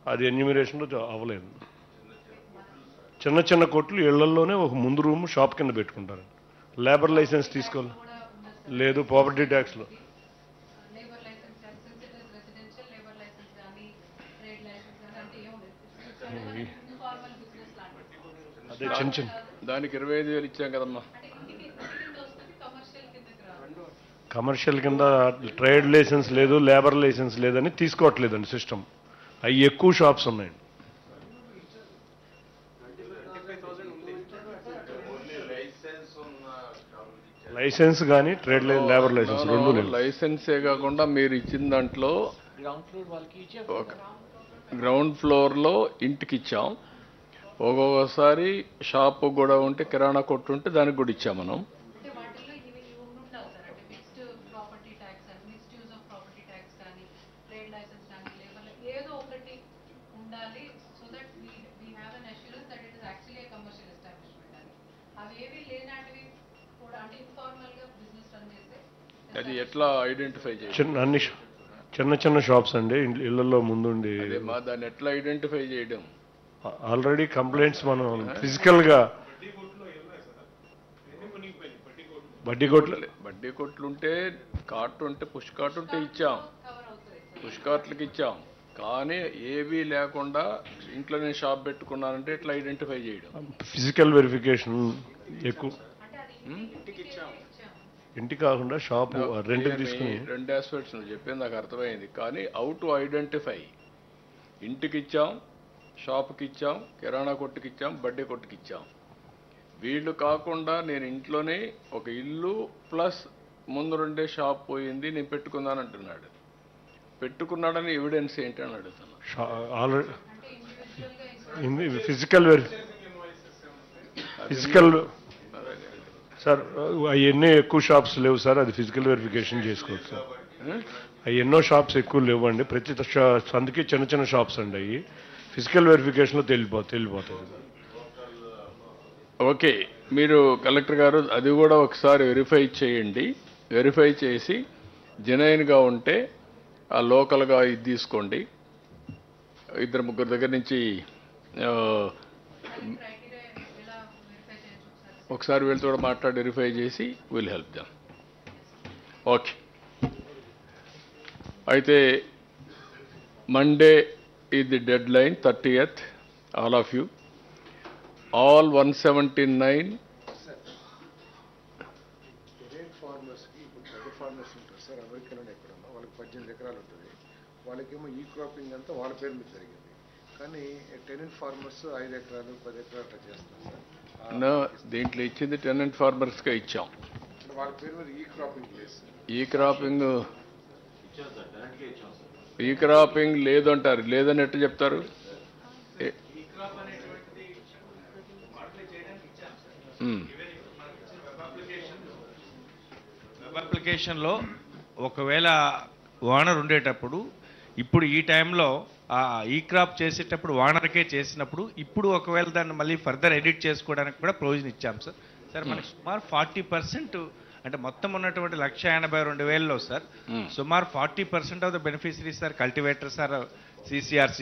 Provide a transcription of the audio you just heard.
అది ఎన్యూమిరేషన్లో అవ్వలేదు. చిన్న చిన్న కొట్లు ఇళ్లలోనే ఒక ముందు రూమ్ షాప్ కింద పెట్టుకుంటారు. లేబర్ లైసెన్స్ తీసుకోవాలి లేదు, ప్రాపర్టీ ట్యాక్స్లో అదే చిన్న చిన్న దానికి 25,000 ఇచ్చాం కదమ్మా. కమర్షియల్ కింద ట్రేడ్ లైసెన్స్ లేదు, లేబర్ లైసెన్స్ లేదని తీసుకోవట్లేదండి సిస్టమ్. అవి ఎక్కువ షాప్స్ ఉన్నాయండి. లైసెన్స్ కానీ ట్రేడ్ లేబర్ లైసెన్స్ రెండు లేదు. లైసెన్సే కాకుండా మీరు ఇచ్చిన దాంట్లో గ్రౌండ్ ఫ్లోర్లో ఇంటికి ఇచ్చాం. ఒక్కొక్కసారి షాపు కూడా ఉంటే, కిరాణా కొట్టు ఉంటే దానికి కూడా ఇచ్చాం మనం. అది ఎట్లా ఐడెంటిఫై చేయాలి? చిన్న చిన్న షాప్స్ అండి, ఇళ్లలో ముందుండి. దాన్ని ఎట్లా ఐడెంటిఫై చేయడం? ఆల్రెడీ కంప్లైంట్స్ మనం ఫిజికల్గా బడ్డీ కొట్లు ఉంటే, కార్ట్ ఉంటే, పుష్ కార్ట్ ఉంటే ఇచ్చాం, పుష్ కార్ట్లకి ఇచ్చాం. కానీ ఏవీ లేకుండా ఇంట్లో నేను షాప్ పెట్టుకున్నానంటే ఎట్లా ఐడెంటిఫై చేయడం? ఫిజికల్ వెరిఫికేషన్ ఎక్కువ. ఇంటి కాకుండా షాప్ రెంట్ తీసుకుని రెండు ఆస్పెక్ట్స్ నువ్వు చెప్పింది నాకు అర్థమైంది. కానీ హౌ టు ఐడెంటిఫై? ఇంటికి ఇచ్చాం, షాప్కి ఇచ్చాం, కిరాణా కొట్టుకి ఇచ్చాం, బడ్డీ కొట్టుకి ఇచ్చాం. వీళ్ళు కాకుండా నేను ఇంట్లోనే ఒక ఇల్లు ప్లస్ ముందు రెండే షాప్ పోయింది, నేను పెట్టుకున్నాను అంటున్నాడు. పెట్టుకున్నాడని ఎవిడెన్స్ ఏంటి అని అడుగుతున్నా. ఆల్రెడీ ఫిజికల్ సార్ అవన్నీ ఎక్కువ షాప్స్ లేవు సార్, అది ఫిజికల్ వెరిఫికేషన్ చేసుకోవచ్చు సార్. అవి ఎన్నో షాప్స్ ఎక్కువ లేవండి, ప్రతి సందుకి చిన్న చిన్న షాప్స్ అండి. అవి ఫిజికల్ వెరిఫికేషన్లో తెలిపోతుంది. ఓకే, మీరు కలెక్టర్ గారు అది కూడా ఒకసారి వెరిఫై చేయండి. వెరిఫై చేసి జెన్యూన్గా ఉంటే ఆ లోకల్గా ఇది తీసుకోండి. 2-3 దగ్గర నుంచి ఒకసారి వీళ్ళతో కూడా మాట్లాడి వెరిఫై చేసి విల్ హెల్ప్ దెమ్. ఓకే, అయితే Monday is the deadline, 30th, all of you. All 179 farmers ki ఇప్పుడు farmers ఉంటారు సార్, అమెరికాలోనే ఎక్కడన్నా వాళ్ళకి 18 ఎకరాలు ఉంటుంది. వాళ్ళకేమో ఈ క్రాపింగ్ అంతా వాళ్ళ పేరు మీద జరిగింది. కానీ టెనెంట్ ఫార్మర్స్ 5 ఎకరాలు 10 ఎకరాలు అట్లా చేస్తారు సార్. దీంట్లో ఇచ్చింది టెనెంట్ ఫార్మర్స్గా ఇచ్చాం. వాళ్ళ పేరు మీద ఈ క్రాపింగ్ లేదు సార్. ఈ క్రాపింగ్ లేదు అంటారు. లేదని ఎట్లా చెప్తారు? అప్లికేషన్లో ఒకవేళ ఓనర్ ఉండేటప్పుడు, ఇప్పుడు ఈ టైంలో ఈ క్రాప్ చేసేటప్పుడు ఓనర్కే చేసినప్పుడు, ఇప్పుడు ఒకవేళ దాన్ని మళ్ళీ ఫర్దర్ ఎడిట్ చేసుకోవడానికి కూడా ప్రొవిజన్ ఇచ్చాం సార్. సార్ మనకి సుమారు 40% అంటే మొత్తం ఉన్నటువంటి 1,82,000లో సార్ సుమారు 40% of the beneficiaries sir cultivators are CCRC